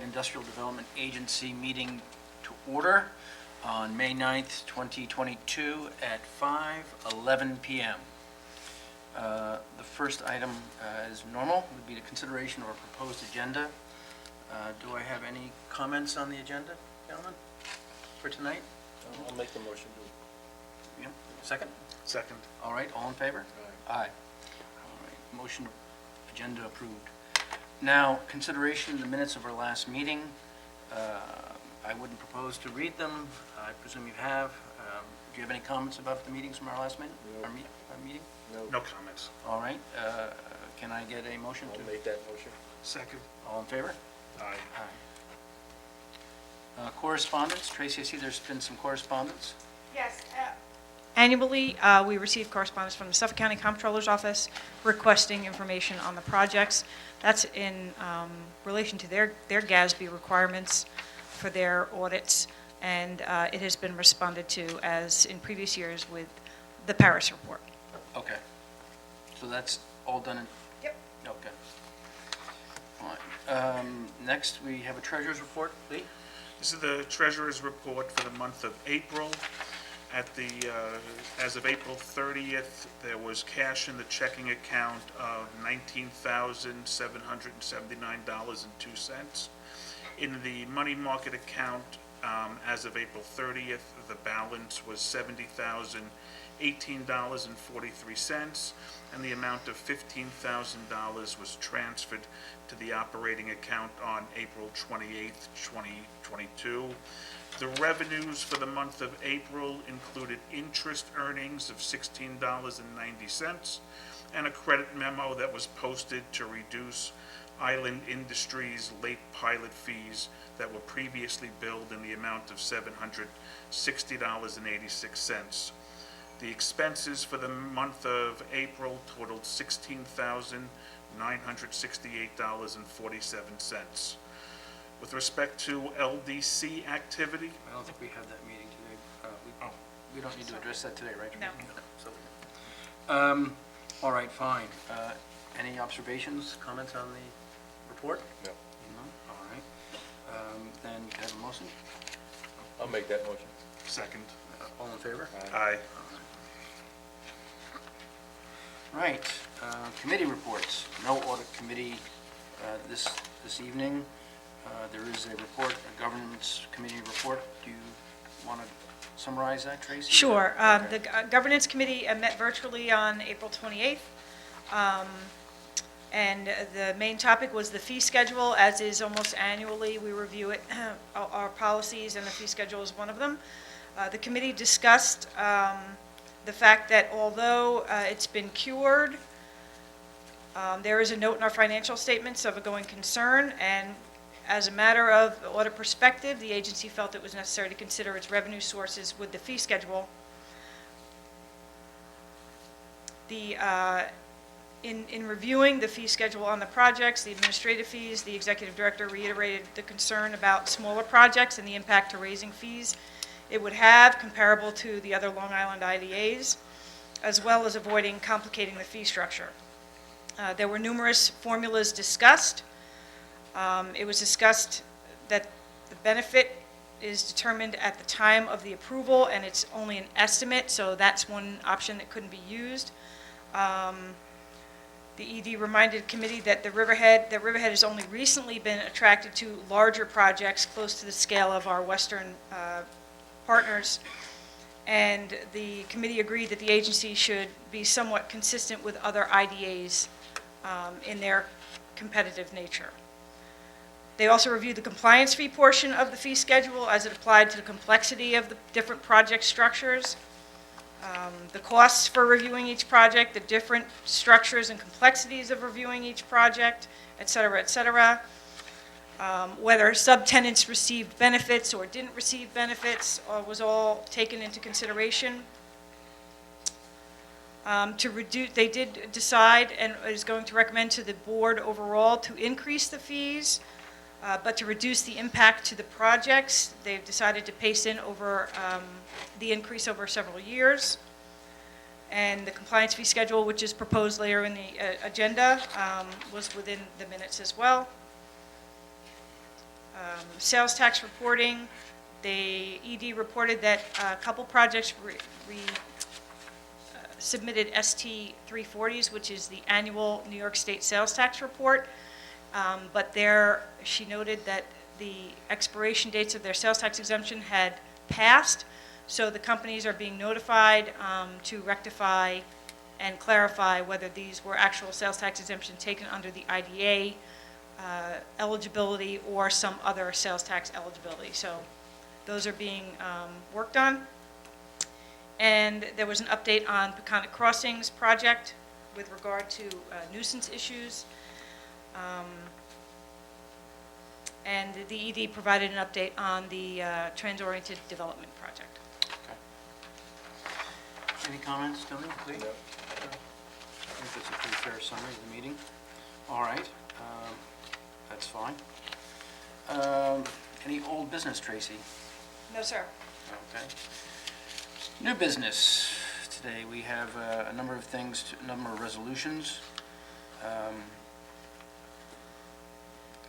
Industrial Development Agency meeting to order on May 9th, 2022 at 5:11 p.m. The first item, as normal, would be the consideration of a proposed agenda. Do I have any comments on the agenda, gentlemen, for tonight? I'll make the motion. Yeah. Second? Second. All right, all in favor? Aye. Aye. All right, motion, agenda approved. Now, consideration of the minutes of our last meeting. I wouldn't propose to read them. I presume you have. Do you have any comments about the meetings from our last minute? No. Our meeting? No comments. All right, can I get a motion to? I'll make that motion. Second. All in favor? Aye. Aye. Correspondence, Tracy, I see there's been some correspondence. Yes. Annually, we receive correspondence from the Suffolk County Comptroller's Office requesting information on the projects. That's in relation to their GASB requirements for their audits, and it has been responded to, as in previous years, with the Paris report. Okay. So that's all done in? Yep. Okay. All right. Next, we have a treasurer's report, Lee? This is the treasurer's report for the month of April. As of April 30th, there was cash in the checking account of $19,779.02. In the money market account, as of April 30th, the balance was $70,018.43, and the amount of $15,000 was transferred to the operating account on April 28th, 2022. The revenues for the month of April included interest earnings of $16.90 and a credit memo that was posted to reduce Island Industries' late pilot fees that were previously billed in the amount of $760.86. The expenses for the month of April totaled $16,968.47. With respect to LDC activity, I don't think we have that meeting today. We don't need to address that today, right? No. So, all right, fine. Any observations, comments on the report? No. No? All right. Then you can have a motion. I'll make that motion. second. All in favor? Aye. Right. Committee reports. No audit committee this evening. There is a report, a governance committee report. Do you want to summarize that, Tracy? Sure. Okay. The Governance Committee met virtually on April 28th. And the main topic was the fee schedule. As is almost annually, we review it, our policies, and the fee schedule is one of them. The committee discussed the fact that although it's been cured, there is a note in our financial statements of a going concern, and as a matter of audit perspective, the agency felt it was necessary to consider its revenue sources with the fee schedule. In reviewing the fee schedule on the projects, the administrative fees, the executive director reiterated the concern about smaller projects and the impact to raising fees it would have comparable to the other Long Island IDAs, as well as avoiding complicating the fee structure. There were numerous formulas discussed. It was discussed that the benefit is determined at the time of the approval, and it's only an estimate, so that's one option that couldn't be used. The ED reminded committee that Riverhead has only recently been attracted to larger projects close to the scale of our Western partners, and the committee agreed that the agency should be somewhat consistent with other IDAs in their competitive nature. They also reviewed the compliance fee portion of the fee schedule as it applied to the complexity of the different project structures, the costs for reviewing each project, the different structures and complexities of reviewing each project, et cetera, whether subtenants received benefits or didn't receive benefits was all taken into consideration. They did decide and is going to recommend to the board overall to increase the fees, but to reduce the impact to the projects. They've decided to pace in over the increase over several years. And the compliance fee schedule, which is proposed later in the agenda, was within the minutes as well. Sales tax reporting, the ED reported that a couple projects submitted ST 340s, which is the annual New York State sales tax report. But there, she noted that the expiration dates of their sales tax exemption had passed, so the companies are being notified to rectify and clarify whether these were actual sales tax exemptions taken under the IDA eligibility or some other sales tax eligibility. So those are being worked on. And there was an update on Peconic Crossings project with regard to nuisance issues. And the ED provided an update on the Trans-Oriented Development Project. Any comments, Tony, please? No. I think that's a pretty fair summary of the meeting. All right, that's fine. Any old business, Tracy? No, sir. Okay. New business. Today, we have a number of things, a number of resolutions.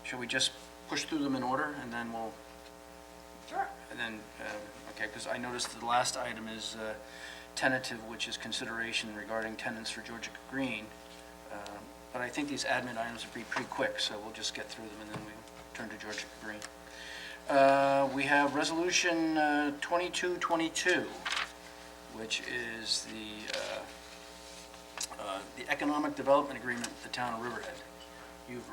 Shall we just push through them in order, and then we'll, Sure. and then, okay, because I noticed the last item is tentative, which is consideration regarding tenants for Georgia Green. But I think these admin items will be pretty quick, so we'll just get through them, and then we'll turn to Georgia Green. We have Resolution 2222, which is the Economic Development Agreement with the Town of Riverhead. You've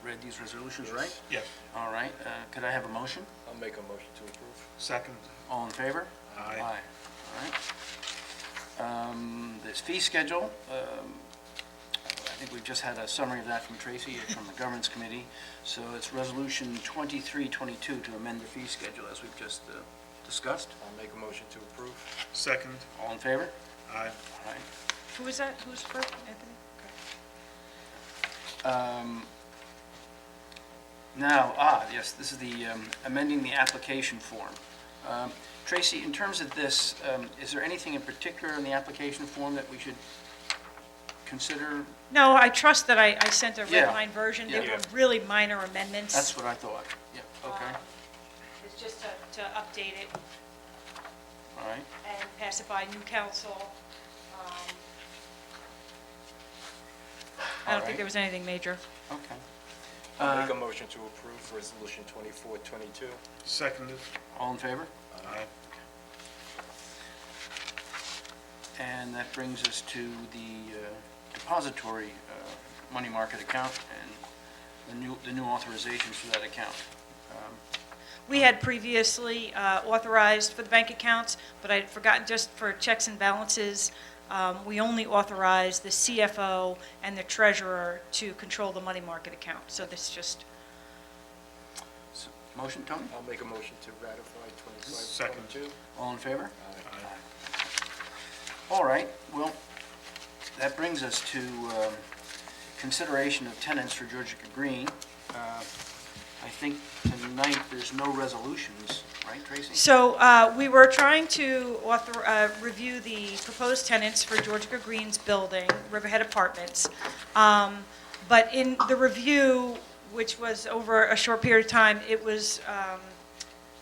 read these resolutions, right? Yes. All right, could I have a motion? I'll make a motion to approve. Second. All in favor? Aye. All right. This fee schedule, I think we've just had a summary of that from Tracy, from the Governance Committee. So it's Resolution 2322 to amend the fee schedule, as we've just discussed. I'll make a motion to approve. Second. All in favor? Aye. All right. Who is that? Who's first, Anthony? Okay. Now, yes, this is the amending the application form. Tracy, in terms of this, is there anything in particular in the application form that we should consider? No, I trust that I sent a Yeah. red line version. They Yeah. were really minor amendments. That's what I thought. Yeah, okay, It's just to update it all right. and pass it by new council. I don't Alright. think there was anything major. Okay. I'll make a motion to approve Resolution 2422. Seconded. All in favor? Aye. And that brings us to the depository money market account and the new authorizations for that account. We had previously authorized for the bank accounts, but I'd forgotten, just for checks and balances, we only authorized the CFO and the treasurer to control the money market account. So this just, So, motion, Tony? I'll make a motion to ratify Second. 2522. All in favor? Aye. All right, well, that brings us to consideration of tenants for Georgia Green. I think tonight there's no resolutions, right, Tracy? so we were trying to review the proposed tenants for Georgia Green's building, Riverhead Apartments. But in the review, which was over a short period of time, it was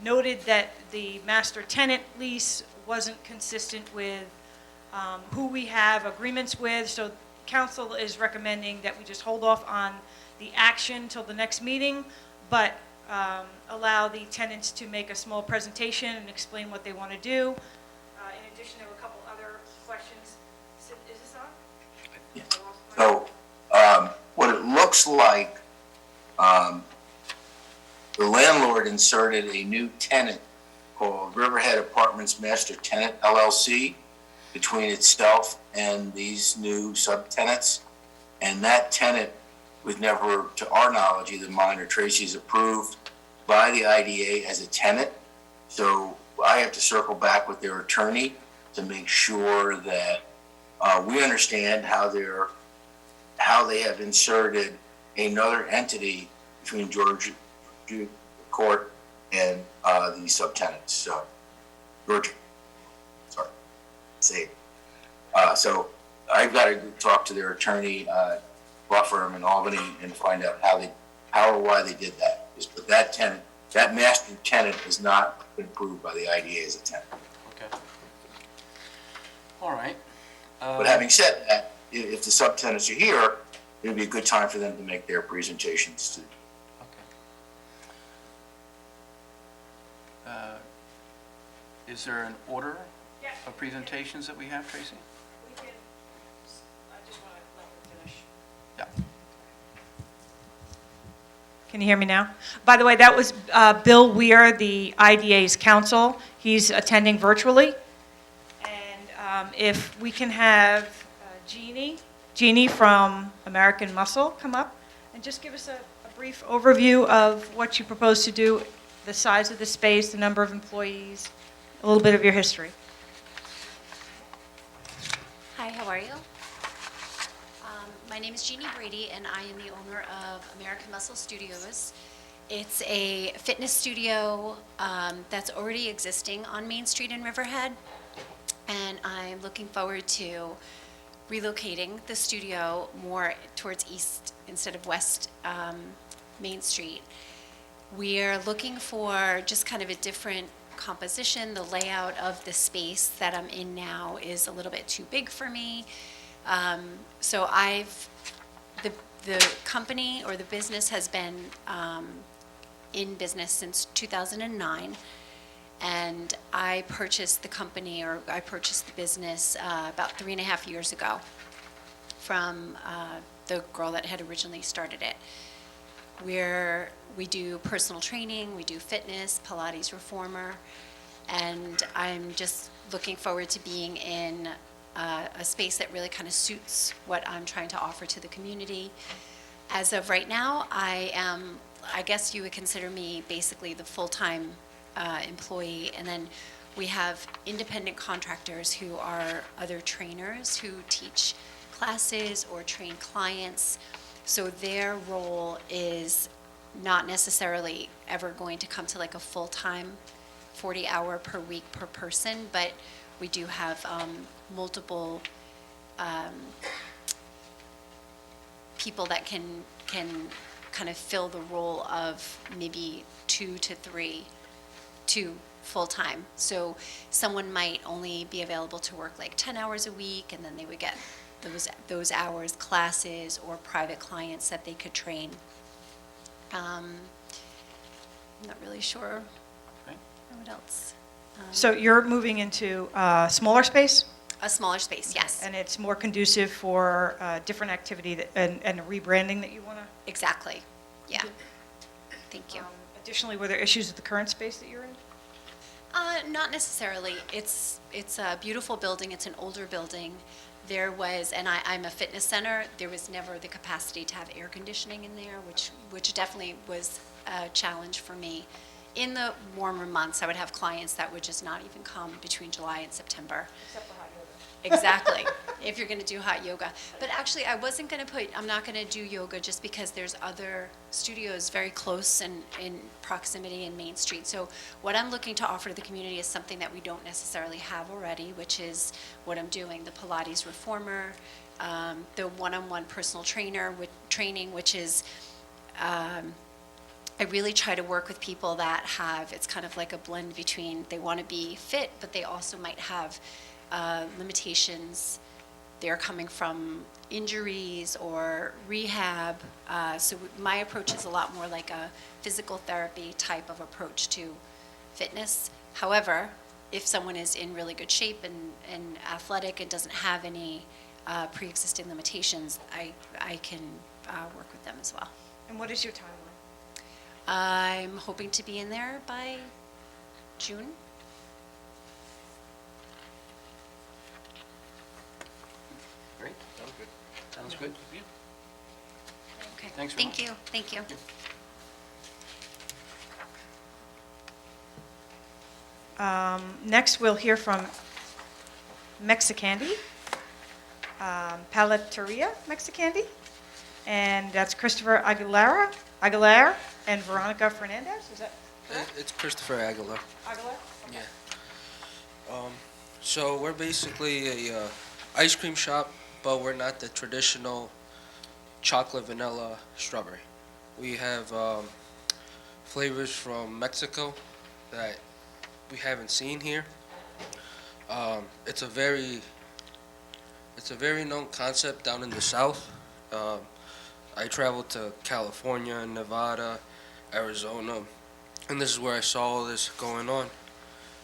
noted that the master tenant lease wasn't consistent with who we have agreements with, so council is recommending that we just hold off on the action till the next meeting, but allow the tenants to make a small presentation and explain what they want to do. In addition, there were a couple other questions. Is this on? So, what it looks like, the landlord inserted a new tenant called Riverhead Apartments Master Tenant LLC between itself and these new subtenants. And that tenant was never, to our knowledge, either mine or Tracy's, approved by the IDA as a tenant. So I have to circle back with their attorney to make sure that we understand how they have inserted another entity between Georgia Court and the subtenants. So, Georgia, sorry, say it. So I've got to talk to their attorney, law firm in Albany, and find out how or why they did that. But that tenant That master tenant has not been approved by the IDA as a tenant. Okay. All right. But having said that, if the subtenants are here, it would be a good time for them to make their presentations to. Okay. Is there an order Yeah. of presentations that we have, Tracy? We can, I just want to let her finish. Yeah. Can you hear me now? By the way, that was Bill Weir, the IDA's counsel. He's attending virtually. And if we can have Jeannie from American Muscle come up and just give us a brief overview of what you propose to do, the size of the space, the number of employees, a little bit of your history. Hi, how are you? My name is Jeannie Brady, and I am the owner of American Muscle Studios. It's a fitness studio that's already existing on Main Street in Riverhead, and I'm looking forward to relocating the studio more towards east instead of west Main Street. We're looking for just kind of a different composition. The layout of the space that I'm in now is a little bit too big for me. So the company or the business has been in business since 2009, and I purchased the company, or I purchased the business about 3.5 years ago from the girl that had originally started it. We do personal training, we do fitness, Pilates reformer, and I'm just looking forward to being in a space that really kind of suits what I'm trying to offer to the community. As of right now, I guess you would consider me basically the full-time employee, and then we have independent contractors who are other trainers who teach classes or train clients. So their role is not necessarily ever going to come to like a full-time 40-hour per week per person, but we do have multiple people that can kind of fill the role of maybe 2 to 3 full-time. So someone might only be available to work like 10 hours a week, and then they would get those hours, classes or private clients that they could train. I'm not really sure Right. what else. So you're moving into a smaller space, A smaller space, yes. and it's more conducive for different activity and rebranding that you want to? Exactly, yeah. Thank you. Additionally, were there issues with the current space that you're in? Not necessarily. It's a beautiful building. It's an older building. There was, and I'm a fitness center, there was never the capacity to have air conditioning in there, which definitely was a challenge for me. In the warmer months, I would have clients that would just not even come between July and September. Except for hot yoga. Exactly, if you're going to do hot yoga. But actually, I'm not going to do yoga just because there's other studios very close and in proximity in Main Street. So what I'm looking to offer to the community is something that we don't necessarily have already, which is what I'm doing, the Pilates reformer, the one-on-one personal training, which is, I really try to work with people that it's kind of like a blend between, they want to be fit, but they also might have limitations. They're coming from injuries or rehab. So my approach is a lot more like a physical therapy type of approach to fitness. However, if someone is in really good shape and athletic and doesn't have any pre-existing limitations, I can work with them as well. And what is your timeline? I'm hoping to be in there by June. Great. Sounds good. Sounds good. Okay. Thanks very much. Thank you. Thank you. Next, we'll hear from Mexicandi, Paleteria Mexicandi, and that's Christopher Aguilar and Veronica Fernandez, is that correct? It's Christopher Aguilar. Aguilar? Okay. Yeah. So we're basically a ice cream shop, but we're not the traditional chocolate, vanilla, strawberry. We have flavors from Mexico that we haven't seen here. It's a very known concept down in the South. I traveled to California, Nevada, Arizona, and this is where I saw all this going on.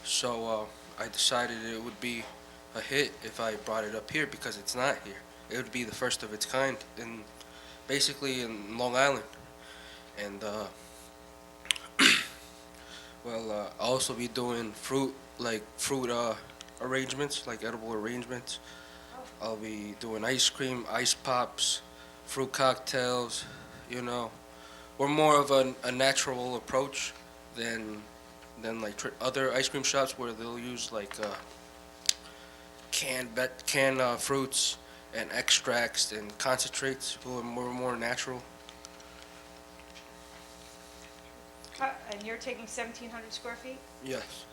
So I decided it would be a hit if I brought it up here because it's not here. It would be the first of its kind basically in Long Island. And I'll also be doing fruit arrangements, like edible arrangements. I'll be doing ice cream, ice pops, fruit cocktails, you know. We're more of a natural approach than like other ice cream shops where they'll use like canned fruits and extracts and concentrates. We're more natural. And you're taking 1,700 square feet? Yes.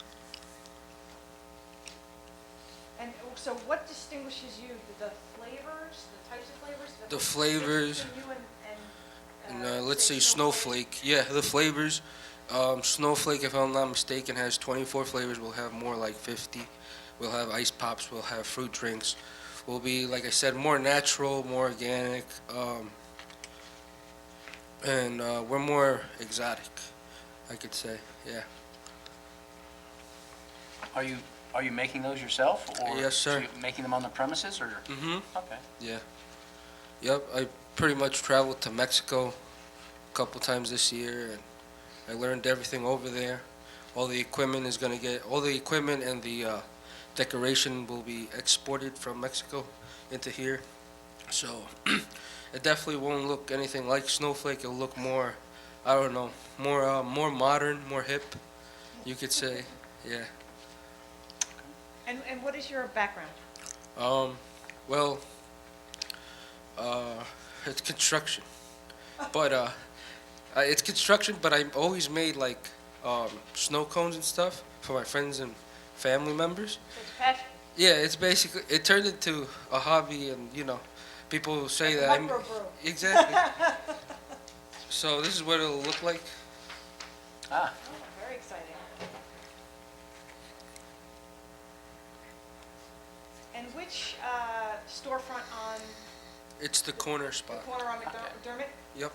And so what distinguishes you, the flavors, the types of flavors? The what's flavors. different between you And let's say Snowflake. Yeah, the flavors. Snowflake, if I'm not mistaken, has 24 flavors. We'll have more like 50. We'll have ice pops. We'll have fruit drinks. We'll be, like I said, more natural, more organic, and we're more exotic, I could say. Yeah. Are you making those yourself? Or Yes, sir. so you're making them on the premises, or? Mm-hmm. Okay. Yeah. Yep. I pretty much traveled to Mexico a couple times this year, and I learned everything over there. All the equipment and the decoration will be exported from Mexico into here. So it definitely won't look anything like Snowflake. It'll look more, I don't know, more modern, more hip, you could say. Yeah. And what is your background? Well, it's construction, but it's construction. But I always made like snow cones and stuff for my friends and family members. So it's passion. Yeah, it's basically it turned into a hobby, and people say that I'm Microbrew. exactly. So this is what it'll look like. Ah, Oh, very exciting. And which storefront on It's the corner the spot. corner on McDermott? Yep.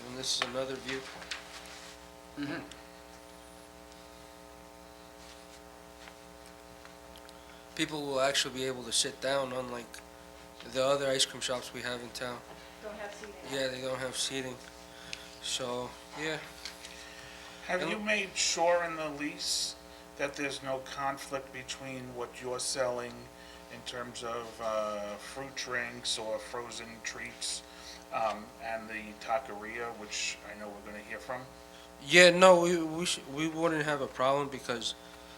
And this is another view. mhm. People will actually be able to sit down, unlike the other ice cream shops we have in town. Don't have seating. Yeah, they don't have seating. So, yeah. Have you made sure in the lease that there's no conflict between what you're selling in terms of fruit drinks or frozen treats and the taqueria, which I know we're going to hear from? Yeah, no, we wouldn't have a problem because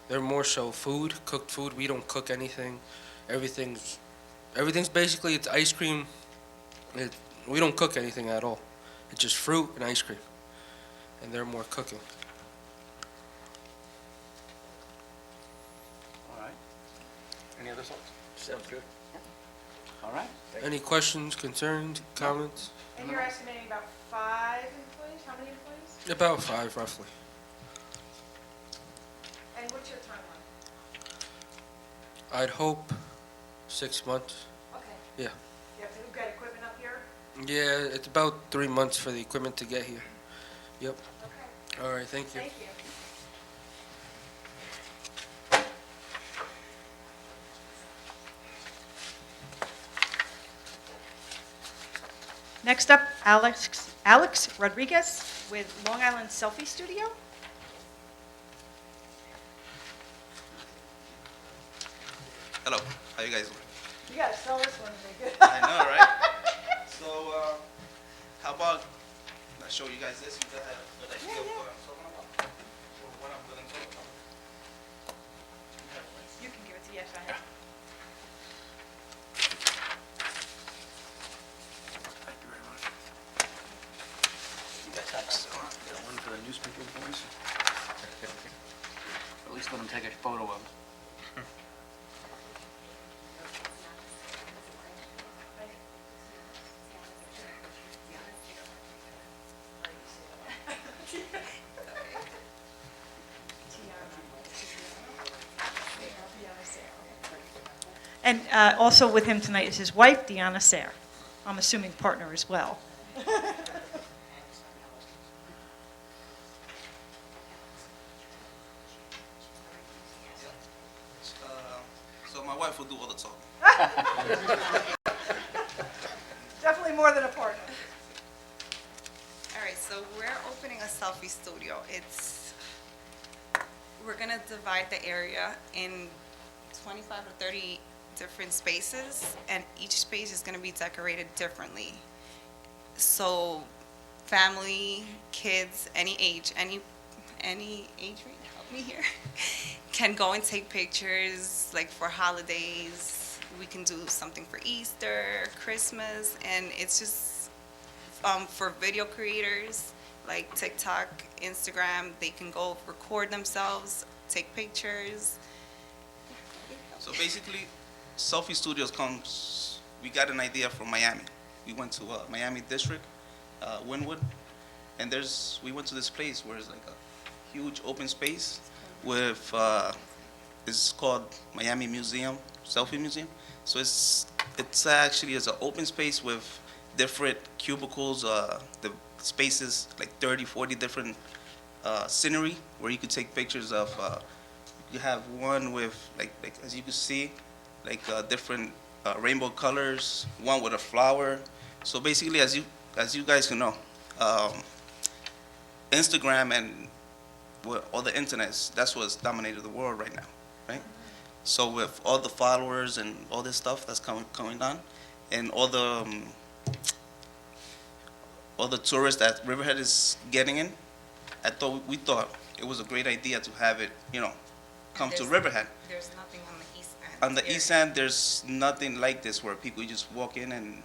they're more so food, cooked food. We don't cook anything. Everything's basically, it's ice cream. We don't cook anything at all. It's just fruit and ice cream. And they're more cooking. All right. Any other thoughts? Sounds good. All right. Any questions, concerns, comments? And you're estimating about 5 employees? How many employees? About 5, roughly. And what's your timeline? I'd hope 6 months. Okay. Yeah. You have to, we've got equipment up here? Yeah, it's about 3 months for the equipment to get here. Yep. Okay. All right, thank you. Thank you. Next up, Alex Rodriguez with Long Island Selfie Studio. Hello, how you guys doing? You gotta sell this one to me, good. I know, right? So, how about I show you guys this? You guys have a good idea of what I'm talking about? Or what I'm going to talk about? You can give it to, yes, I have. Thank you very much. You got text. Got one for the newspaper boys? At least let them take a photo of it. And also with him tonight is his wife, Deanna Sayre. I'm assuming partner as well. So my wife will do all the talking. Definitely more than a partner. All right, so we're opening a selfie studio. We're gonna divide the area in 25 or 30 different spaces, and each space is gonna be decorated differently. So family, kids, any age range, help me here, can go and take pictures, like for holidays. We can do something for Easter, Christmas, and it's just for video creators, like TikTok, Instagram, they can go record themselves, take pictures. So basically, Selfie Studios we got an idea from Miami. We went to Miami District, Wynwood, and we went to this place where it's like a huge open space with, it's called Miami Museum, Selfie Museum. So it's actually is an open space with different cubicles, the spaces, like 30, 40 different scenery where you could take pictures of, you have one with, like as you can see, like different rainbow colors, one with a flower. So basically, as you guys can know, Instagram and all the internets, that's what's dominated the world right now, right? So with all the followers and all this stuff that's coming on, and all the tourists that Riverhead is getting in, we thought it was a great idea to have it, come to Riverhead. There's nothing on the east end. On the east end, there's nothing like this where people just walk in and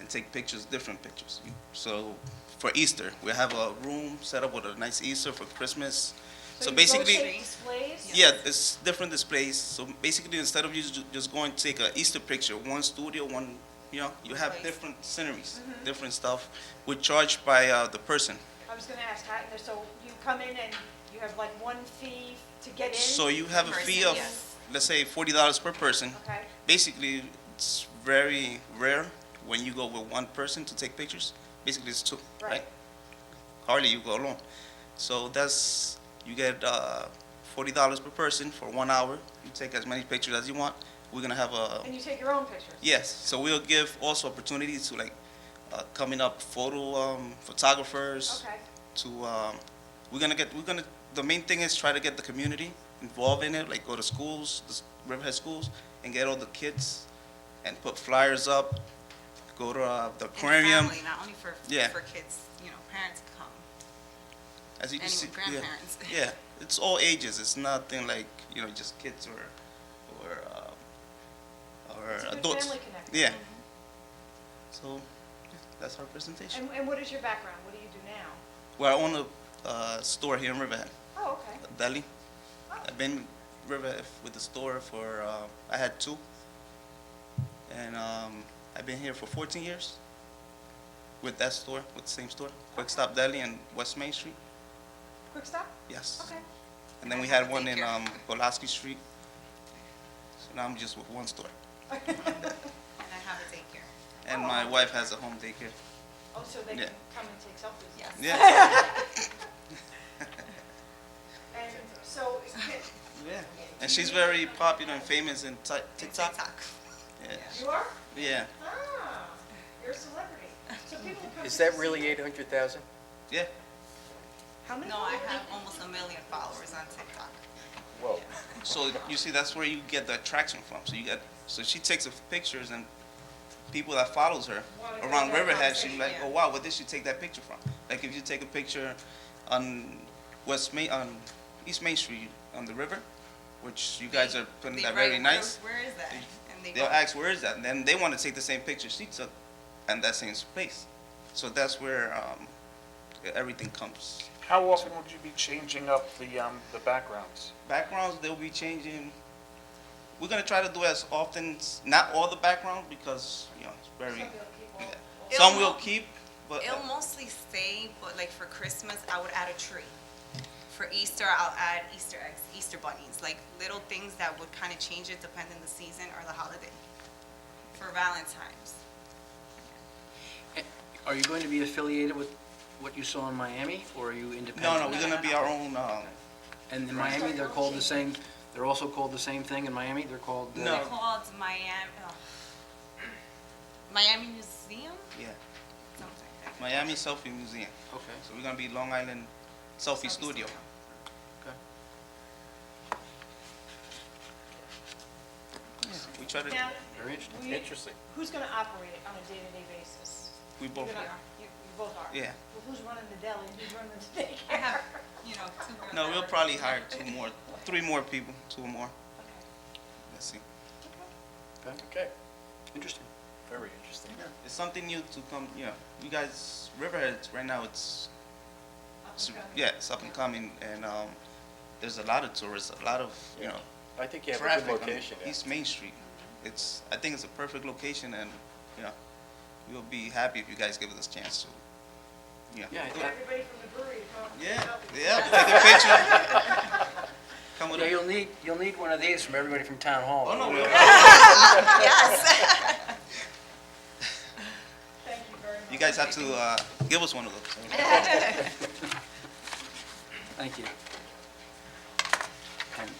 take pictures, different pictures. So for Easter, we have a room set up with a nice Easter for Christmas. So basically, displays? yeah, it's different displays. So basically, instead of you just going to take an Easter picture, one studio, one, you have Place. different sceneries, different stuff. We're charged by the person. I was gonna ask, so you come in and you have like one fee to get in? So you have a fee Person, of, yes. let's say, $40 per person. Okay, Basically, it's very rare when you go with one person to take pictures. Basically, it's two, right? Right. Hardly you go alone. So you get $40 per person for 1 hour. You take as many pictures as you want. We're gonna have and you take your own pictures? yes. So we'll give also opportunities to coming up photographers. Okay, The main thing is try to get the community involved in it, like go to schools, the Riverhead schools, and get all the kids and put flyers up, go to the And aquarium. family, not only for Yeah. kids, parents come, As you can see, anyone, grandparents. yeah, it's all ages. It's nothing like, just kids or it's a good adults. family connection. Yeah. So that's our presentation. And what is your background? What do you do now? Well, I own a store here in Riverhead, Oh, okay. a deli. I've been in Riverhead with the store for, I had two. And I've been here for 14 years with that store, with the same store, Quick Stop Deli in West Main Street. Quick stop? Yes. Okay. And then we I have had a one in daycare. Pulaski Street. So now I'm just with one store. And I have a daycare. And Oh. my wife has a home daycare. Oh, so they Yeah. can come and take selfies? Yes. Yeah. And so, Yeah. And she's very popular and famous in TikTok. Yeah. you are? Yeah. Ah, you're a celebrity. So people come Is to that see really you. 800,000? Yeah. How many? No, I followers? have almost 1 million followers on TikTok. Whoa. So you see, that's where you get the attraction from. So she takes the pictures, and people that follows her Wanna go around to that Riverhead, she's like, yeah. oh wow, where did she take that picture from? Like if you take a picture on East Main Street on the river, which you guys are putting They that write, very nice. Where is that? And they They'll go, ask, where is that? And then they want to take the same picture she took and that same place. So that's where everything comes. How often would you be changing up the backgrounds? Backgrounds, they'll be changing. We're going to try to do as often, not all the background because, it's very, Some people keep all- yeah. It'll Some we'll mo- keep, but it'll mostly stay, but like for Christmas, I would add a tree. for Easter, I'll add Easter eggs, Easter bunnies, like little things that would kind of change it depending the season or the holiday. For Valentine's. Are you going to be affiliated with what you saw in Miami, or are you independent? No, we're gonna be our own, And in Miami, they're called the same, they're also called the same thing in Miami? They're called? No. They're called Miami Museum? yeah, Something like that. Miami Selfie Museum. Okay. So we're gonna be Long Island Selfie Studio. Okay. We try to, Now, Very interesting. Interesting. who's going to operate it on a day-to-day basis? we both, You're gonna- You both are? yeah. Well, who's running the deli and who's running the daycare? I have, you know, 2 girls. No, that we'll work. probably hire 3 more people, 2 more. Let's see. Okay, Interesting. very interesting. It's something new to come, you know, you guys, Riverhead, right now, it's up and coming, and there's a lot of tourists, a lot of, you know, I think you have a traffic good on location, yeah. East Main Street. I think it's a perfect location, and, you know, we'll be happy if you guys give us a chance to, Yeah, Get everybody from the brewery to come. Yeah, take a picture. Come with Yeah, us. you'll need one of these from everybody from Town Hall. Oh, no, we'll, Yes. Thank you very much. you guys have to give us one of those. Thank you. And-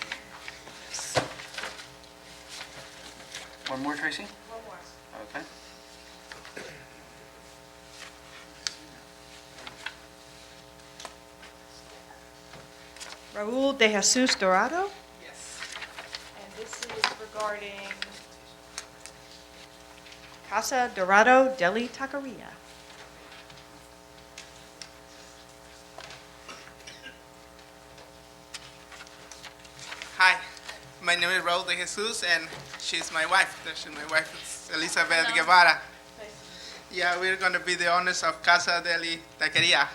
One more, Tracy? One more. Okay. Raul de Jesus Dorado, Yes. and this is regarding Casa Dorado Deli Taqueria. Hi, my name is Raul de Jesus, and she's my wife. She's my wife, it's Elizabeth Guevara. Yeah, we're going to be the owners of Casa Deli Taqueria.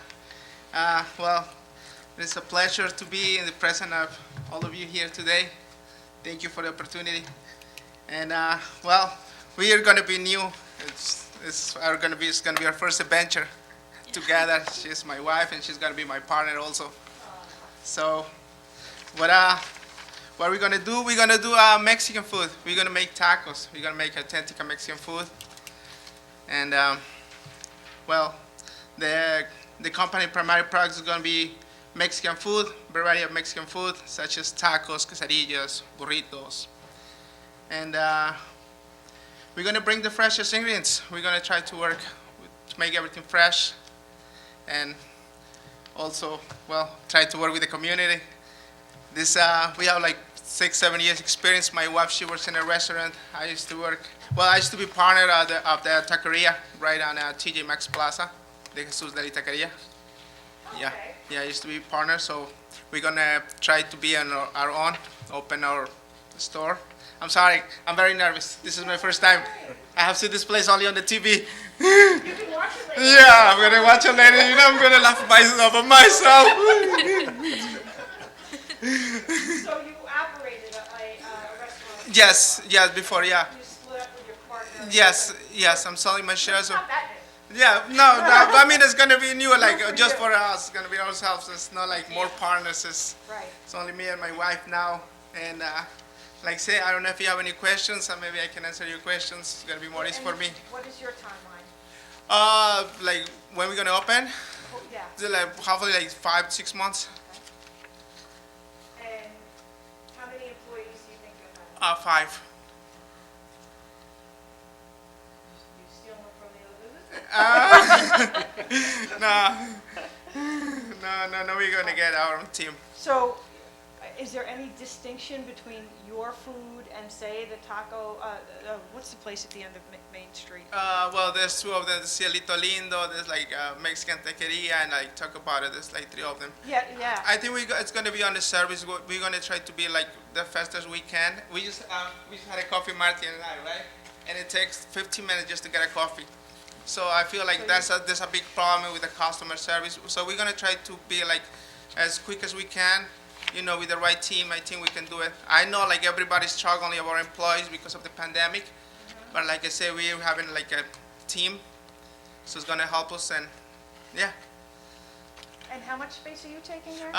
Well, it's a pleasure to be in the presence of all of you here today. Thank you for the opportunity. And well, we are going to be new. It's going to be our first adventure together. She's my wife, and she's going to be my partner also. So, what we're gonna do? We're gonna do Mexican food. We're gonna make tacos. We're gonna make authentic Mexican food. And well, the company primary products is gonna be Mexican food, variety of Mexican food such as tacos, quesadillas, burritos, and we're gonna bring the freshest ingredients. We're gonna try to work to make everything fresh, and also, well, try to work with the community. This we have like 6-7 years experience. My wife, she works in a restaurant. I used to be partner of the taqueria right on TJ Maxx Plaza, the Jesus Deli Taqueria. Yeah, I used to be partner. So we're gonna try to be on our own, open our store. I'm sorry, I'm very nervous. This is my first time. I have seen this place only on the TV. You can watch it later. Yeah, I'm gonna watch it later. You know, I'm gonna laugh myself. So you operated a restaurant? Yes, before, yeah. You split up with your partner? Yes, I'm selling my shares. Not that new. Yeah, no, I mean, it's gonna be new, like, just for us, it's gonna be ourselves, it's not like more partners, Right. it's only me and my wife now, and, like I say, I don't know if you have any questions, or maybe I can answer your questions, it's gonna be more easy for me. What is your timeline? Like, when we gonna open? Oh, yeah. Is it like, hopefully like 5-6 months? And how many employees do you think you'll have? 5. You stealing from the other business? No, we're gonna get our own team. So, is there any distinction between your food and, say, the taco, what's the place at the end of Main Street? Well, there's 2 of them, there's Cielito Lindo, there's like Mexican Taqueria, and like Taco Bar, there's like 3 of them. Yeah. I think it's going to be on the service. We're going to try to be like the fastest we can. We just had a coffee, Martin and I, right? And it takes 15 minutes just to get a coffee. So I feel like there's a big problem with the customer service. So we're going to try to be like as quick as we can. You know, with the right team, I think we can do it. I know like everybody's struggling about employees because of the pandemic. But like I said, we're having like a team. So it's going to help us, and yeah. And how much space are you taking there?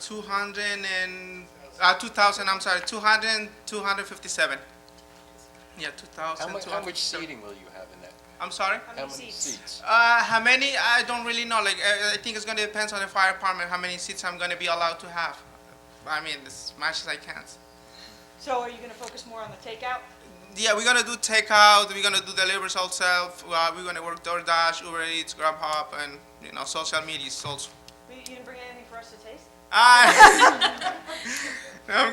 257. Yeah, 2,000. How much seating will you have in that? I'm sorry? How many seats? How many? I don't really know. Like, I think it's going to depend on the fire department, how many seats I'm going to be allowed to have. I mean, as much as I can. So are you going to focus more on the takeout? Yeah, we're going to do takeout. We're going to do deliveries ourselves. We're going to work DoorDash, Uber Eats, Grubhub, and, social media also. You didn't bring anything for us to taste? You're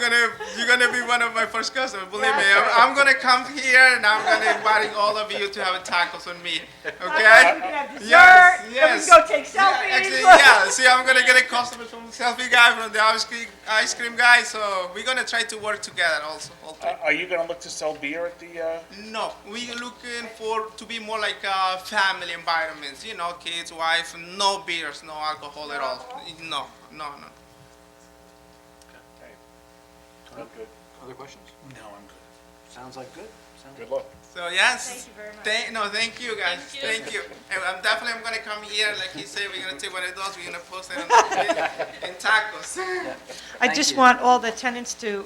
gonna be one of my first customers. Believe me, I'm gonna come here and I'm gonna invite all of you to have tacos on me. Okay? We can have dessert, Yes, then yes. we can go take selfies. Actually, yeah. See, I'm gonna get a customer from the selfie guy, from the ice cream guy. So we're gonna try to work together also. All three. Are you gonna look to sell beer at the, No, we're looking to be more like family environments. Kids, wife, no beers, no alcohol at all. No. I'm good. Other questions? no, I'm good. Sounds like good. Good luck. So yes. Thank you very much. Thank you guys. Thank you. And I'm gonna come here, like he said, we're gonna take one of those, we're gonna post it on in tacos. I Thank just you. want all the tenants to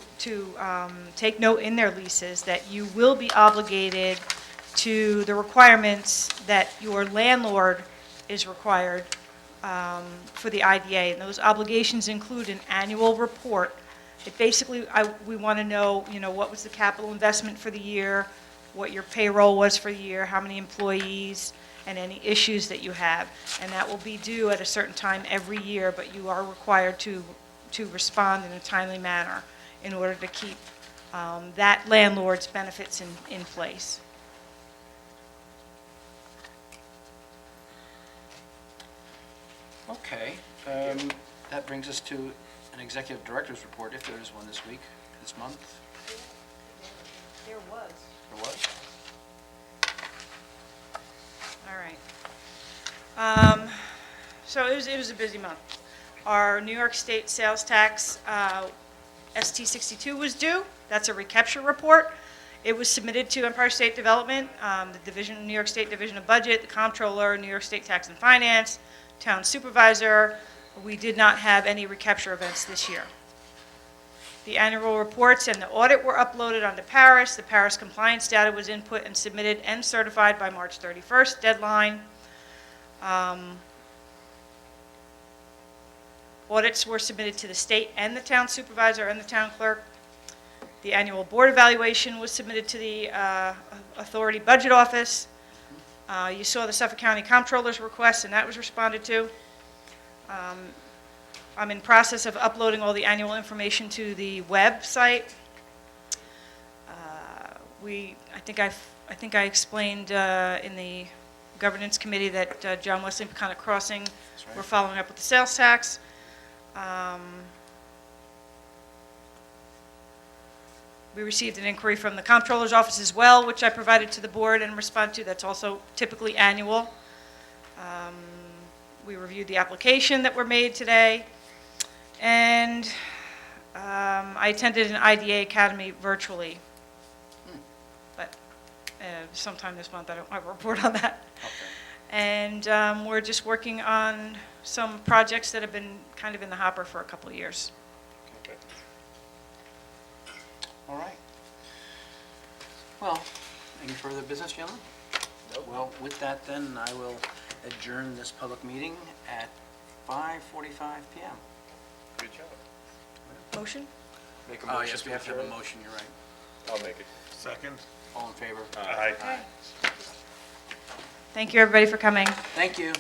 take note in their leases that you will be obligated to the requirements that your landlord is required for the IDA. And those obligations include an annual report. It basically, we want to know, what was the capital investment for the year, what your payroll was for the year, how many employees, and any issues that you have. And that will be due at a certain time every year, but you are required to respond in a timely manner in order to keep that landlord's benefits in place. Okay, that brings us to an executive director's report, if there is one this month. There was. There was? All right. So it was a busy month. Our New York State sales tax, ST62 was due. That's a recapture report. It was submitted to Empire State Development, the New York State Division of Budget, the Comptroller, New York State Tax and Finance, Town Supervisor. We did not have any recapture events this year. The annual reports and the audit were uploaded onto Paris. The Paris compliance data was input and submitted and certified by March 31st, deadline. Audits were submitted to the state and the town supervisor and the town clerk. The annual board evaluation was submitted to the authority budget office. You saw the Suffolk County Comptroller's request, and that was responded to. I'm in process of uploading all the annual information to the website. I think I explained in the governance committee that John Wesley and Peconic Crossing right. were following up with the sales tax. We received an inquiry from the Comptroller's office as well, which I provided to the board and responded to. That's also typically annual. We reviewed the application that were made today. And I attended an IDA Academy virtually. But sometime this month, I don't have a report on that. Okay. And we're just working on some projects that have been kind of in the hopper for a couple of years. Okay. All right. Well, any further business, gentlemen? Nope. Well, with that then, I will adjourn this public meeting at 5:45 PM. Good job. Motion? Make a Oh, motion yes, we to have to have a adjourn? motion, you're right. I'll make it. Second? All in favor? Aye. Thank you, everybody, for coming. Thank you.